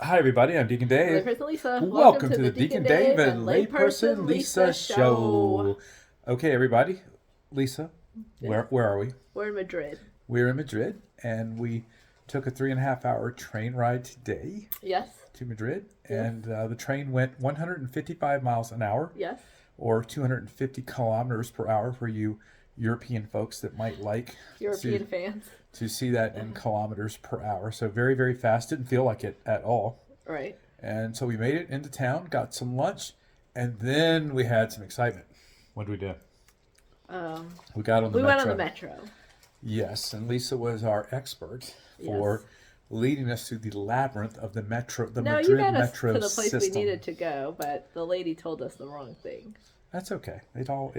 Hi, everybody. I'm Deacon Dave. Layperson Lisa. Welcome Welcome to to the the Deacon Deacon Dave Dave and and Layperson Layperson Lisa Lisa show. show. Okay, everybody. Lisa, Yes, where are we? we're in Madrid. We're in Madrid, and we took a 3.5 hour train ride today Yes, to Madrid, yes, and the train went 155 miles an hour, yes. or 250 kilometers per hour for you European folks that might like to European fans. to see that in kilometers per hour. So very, very fast. Didn't feel like it at all. Right. And so we made it into town, got some lunch, and then we had some excitement. What did we do? Um, We got on the we went on the metro. metro. Yes, and Lisa was our expert Yes. for leading us through the labyrinth of the metro, the No, you Madrid got us metro to the place system. we needed to go, but the lady told us the wrong thing. That's okay. It It all,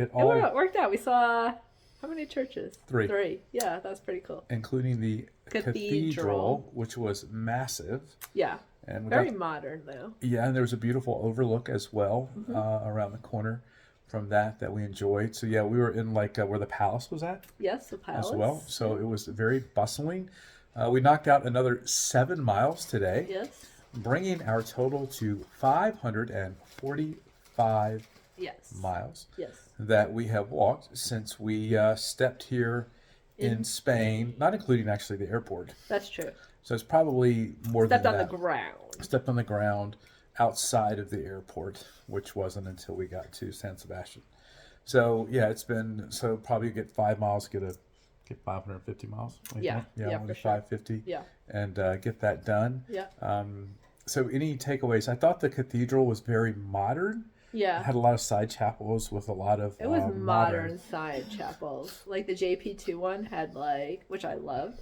worked out. We saw how many churches? Three. Three. Yeah, that's pretty cool. including the cathedral, which was massive, Yeah. and we Very got modern though. yeah, and there was a beautiful overlook as well Mm-hmm. around the corner from that we enjoyed. So yeah, we were in like where the palace was at. Yes, the palace. As well. So it was very bustling. We knocked out another 7 miles today, Yes. bringing our total to 545 Yes. miles Yes. that we have walked since we stepped here in Spain, not including actually the airport. That's true. So it's probably more Stepped than on that. the ground. Stepped on the ground outside of the airport, which wasn't until we got to San Sebastian. So yeah, it's been so probably get 5 miles, get 550 miles. What do you Yeah, think? yeah, maybe for sure. 550. Yeah. And get that done. Yeah. So any takeaways? I thought the cathedral was very modern. It Yeah. had a lot of side chapels with a lot of It was modern side chapels. Like the JP2 one had which I loved,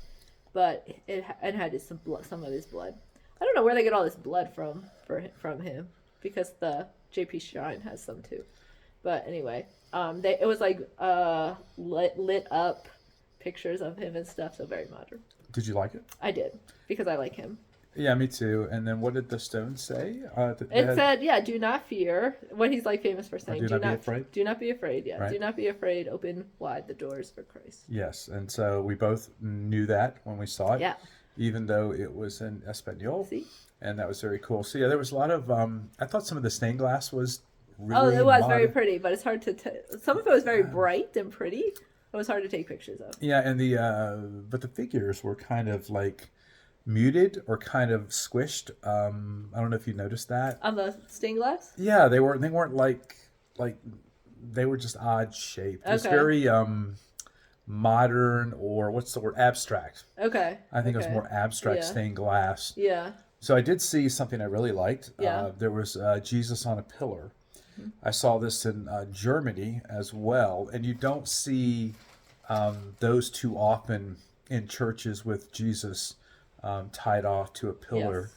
but it had some blood, some of his blood. I don't know where they get all this blood from him because the JP shrine has some too. But anyway, it was like lit up pictures of him and stuff, so very modern. Did you like it? I did because I like him. Yeah, me too. And then what did the stone say? It said, "Yeah, do not fear." What he's like famous for saying, do not be afraid? Do not be afraid. Yeah, Right. do not be afraid. Open wide the doors for Christ. Yes, and so we both knew that when we saw it. Yeah. Even though it was in Espanol. See? And that was very cool. So yeah, there was a lot of. I thought some of the stained glass was really. Oh, it was very modern. pretty, but it's hard to. Some of it was very bright and pretty. It was hard to take pictures of. Yeah, and but the figures were kind of like muted or kind of squished. I don't know if you noticed that. On the stained glass. Yeah, they weren't like they were just odd shaped. It was Okay. very modern, or what's the word, abstract. Okay. I think it was Okay. more abstract Yeah. stained glass. Yeah. So I did see something I really liked. Yeah. There was Jesus on a pillar. I saw this in Germany as well, and you don't see those too often in churches with Jesus tied off to a pillar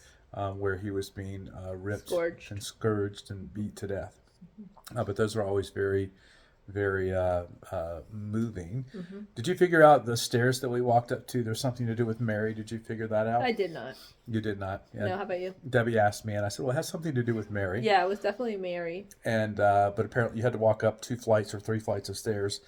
where he was being ripped Scourged. and scourged and beat to death. But those are always very, very moving. Mm-hmm. Did you figure out the stairs that we walked up to? There's something to do with Mary. Did you figure that out? I did not. You did not. Yeah. No, how about you? Debbie asked me, and I said, "Well, it has something to do with Mary." Yeah, it was definitely Mary. And but apparently, you had to walk up 2 flights or 3 flights of stairs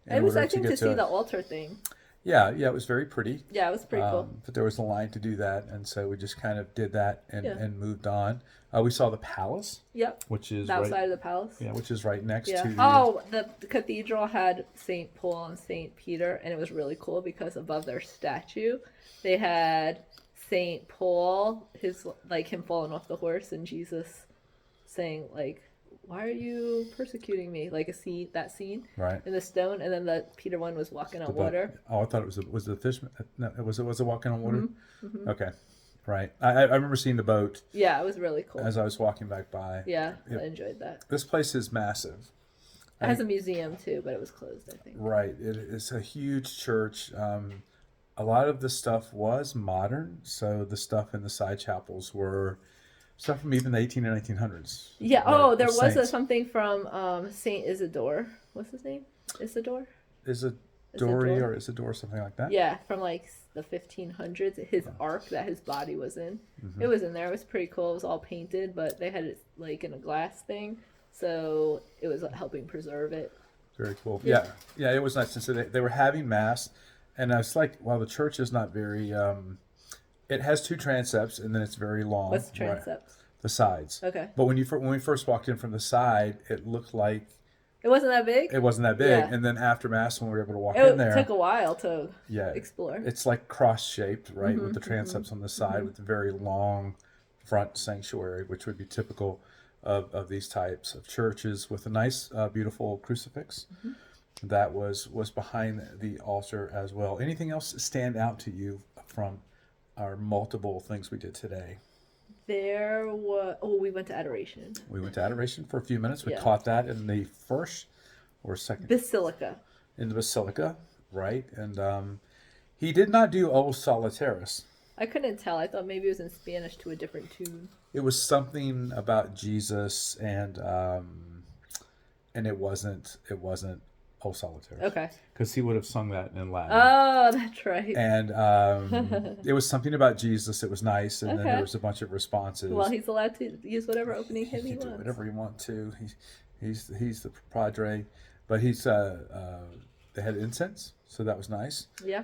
in It was, order I think, get to see it. the altar thing. Yeah, it was very pretty. Yeah, it was pretty cool. But there was a line to do that, and so we just kind of did that and, Yeah. and moved on. We saw the palace, Yep. which is Outside right, of the palace. yeah, which is right next Yeah. to the. Oh, the cathedral had Saint Paul and Saint Peter, and it was really cool because above their statue, they had Saint Paul, him falling off the horse, and Jesus saying "Why are you persecuting me?" Like that scene Right. in the stone, and then the Peter one was walking on The boat. water. Oh, I thought it was the fishman. No, it was a walking on water. Mm-hmm. Okay, right. I remember seeing the boat Yeah, it was really cool. as I was walking back by. Yeah, Yep. I enjoyed that. This place is massive. It has a museum too, but it was closed, I think. Right. It's a huge church. A lot of the stuff was modern, so the stuff in the side chapels were stuff from even the 18 and 1900s. Yeah. Right, Oh, there the was saints. something from Saint Isidore. What's his name? Isidore. Isidore Isidore? or Isidore, something like that. Yeah, from the 1500s. His ark that his body was in. It was in there. It was pretty cool. It was all painted, but they had it in a glass thing, so it was helping preserve it. Very cool. Yeah. Yeah, it was nice. And so they were having mass, and I was like, well, the church is not very It has two transepts, and then it's very long. What's the right? transepts? The sides. Okay. But when we first walked in from the side, it looked like It wasn't that big? it wasn't that big. Yeah. And then after Mass, when we were able to walk It in there, took a while to yeah, explore. it's like cross-shaped, right, with the transepts on the side, with the very long front sanctuary, which would be typical of these types of churches, with a nice, beautiful crucifix that was behind the altar as well. Anything else stand out to you from our multiple things we did today? There was we went to adoration. We went to adoration for a few minutes. We Yeah. caught that in the first or second Basilica. in the Basilica, right? And he did not do O Solitaris. I couldn't tell. I thought maybe it was in Spanish to a different tune. It was something about Jesus, and it wasn't O Solitaris. Okay. Because he would have sung that in Latin. Oh, that's right. And it was something about Jesus. It was nice, and then Okay. there was a bunch of responses. Well, he's allowed to use whatever opening hymn he You can do wants. whatever you want to. He's the padre, but he's they had incense, so that was nice. Yeah.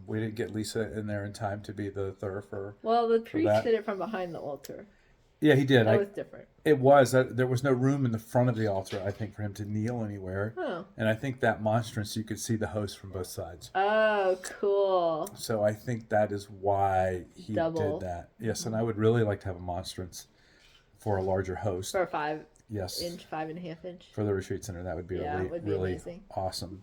We didn't get Lisa in there in time to be the thurifer. Well, the priest that. did it from behind the altar. Yeah, he did. That was different. It was. There was no room in the front of the altar, I think, for him to kneel anywhere. Oh. And I think that monstrance, you could see the host from both sides. Oh, cool. So I think that is why he Double. did that. Yes, and I would really like to have a monstrance for a larger host. For a 5 Yes. inch, 5.5 inch. For the retreat center, that would be Yeah, it would be really amazing. awesome.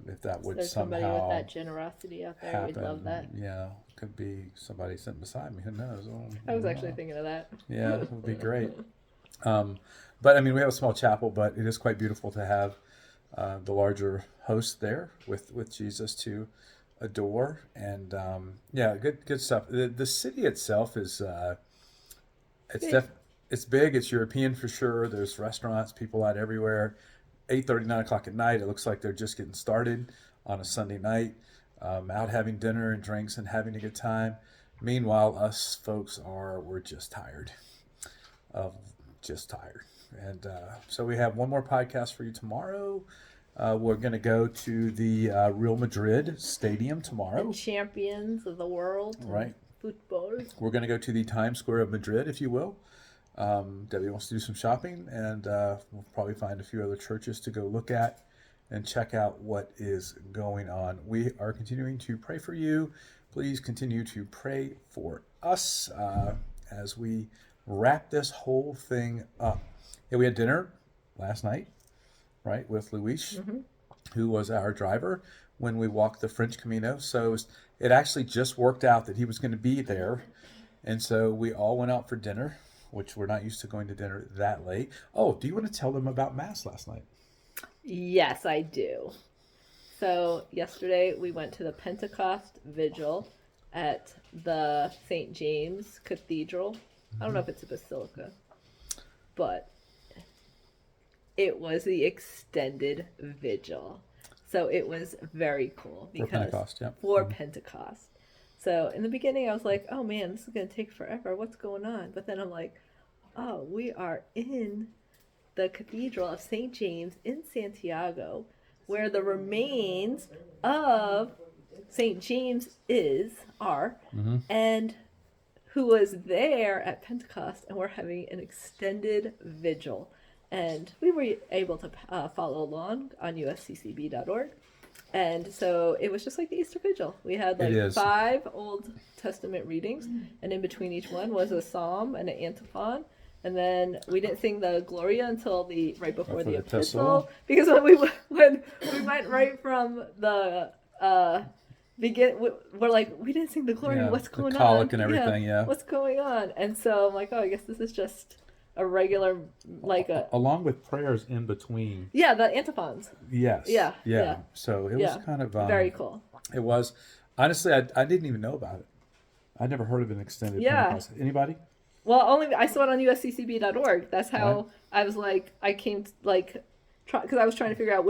If that would There's somehow somebody with that generosity out there. happen. We'd love that. Yeah, could be somebody sitting beside me. Who knows? Oh, I was actually thinking of that. Yeah, it would be great. But I mean, we have a small chapel, but it is quite beautiful to have the larger host there with Jesus to adore, and yeah, good stuff. The city itself is it's big. It's European for sure. There's restaurants, people out everywhere. 8:30, 9 o'clock at night. It looks like they're just getting started on a Sunday night, out having dinner and drinks and having a good time. Meanwhile, us folks we're just tired. And so we have one more podcast for you tomorrow. We're going to go to the Real Madrid Stadium tomorrow. The champions of the world. Right. Football. We're going to go to the Times Square of Madrid, if you will. Debbie wants to do some shopping, and we'll probably find a few other churches to go look at and check out what is going on. We are continuing to pray for you. Please continue to pray for us as we wrap this whole thing up. Yeah, we had dinner last night, right, with Luis, who was our driver when we walked the French Camino. So it actually just worked out that he was going to be there. And so we all went out for dinner, which we're not used to going to dinner that late. Oh, do you want to tell them about Mass last night? Yes, I do. So yesterday we went to the Pentecost Vigil at the St. James Cathedral. I don't know if it's a basilica, but it was the extended vigil. So it was very cool because For Pentecost, yeah. for Pentecost. So in the beginning I was like, oh man, this is going to take forever. What's going on? But then I'm like, oh, we are in the Cathedral of St. James in Santiago, where the remains of St. James are, and who was there at Pentecost, and we're having an extended vigil. And we were able to follow along on usccb.org. And so it was just like the Easter Vigil. We had like 5 Old Testament readings, and in between each one was a psalm and an antiphon. And then we didn't sing the Gloria until right before the epistle, because when we went right from the we're like, we didn't sing the Gloria. Yeah, what's going the on? collect and everything. Yeah. What's going on? And so I'm like, oh, I guess this is just a regular along with prayers in between. Yeah, the antiphons. Yes. Yeah. So it was kind of very cool. It was honestly, I didn't even know about it. I'd never heard of an extended Pentecost. Anybody? Well, only I saw it on usccb.org. That's how I was like, I came to because I was trying to figure out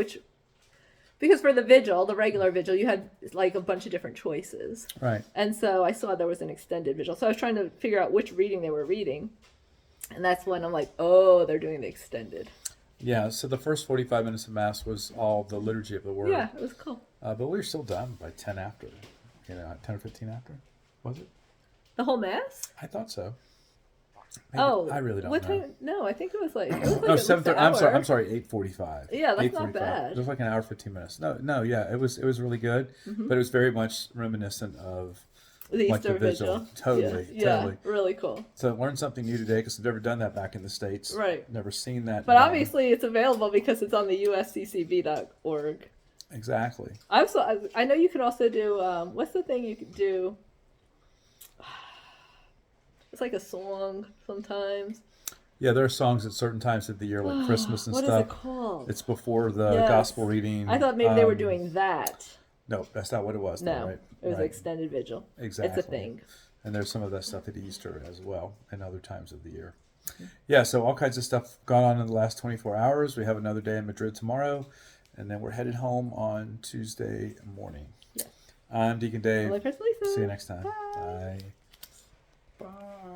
because for the vigil, the regular vigil, you had like a bunch of different choices. Right. And so I saw there was an extended vigil. So I was trying to figure out which reading they were reading. And that's when I'm like, oh, they're doing the extended. Yeah, so the first 45 minutes of Mass was all the liturgy of the Word. Yeah, it was cool. But we were still done by 10 after, 10 or 15 after. Was it? The whole mass? I thought so. Maybe. Oh, I really don't what know. time? No, I think it was like it was like No, at least 7:30. an hour. I'm sorry. 8:45. Yeah, that's not 8:45. bad. It was like an hour 15 minutes. No. Yeah, it was really good, Mm-hmm. but it was very much reminiscent of The like Easter the vigil. vigil. Totally, Yeah, totally. really cool. So learn something new today because I've never done that back in the States. Right. Never seen that. But done. obviously, it's available because it's on the usccb.org. Exactly. I know you can also do what's the thing you can do? It's like a song sometimes. Yeah, there are songs at certain times of the year, like Christmas and What stuff. is it called? It's before the Yes. gospel reading. I thought maybe they were doing that. No, that's not what it was. No, though, right? it was Right. extended vigil. Exactly. It's a thing. And there's some of that stuff at Easter as well, and other times of the year. Yeah, so all kinds of stuff gone on in the last 24 hours. We have another day in Madrid tomorrow, and then we're headed home on Tuesday morning. Yes. I'm Deacon Dave. Merry Christmas, Lisa. See you next time. Bye. Bye. Bye.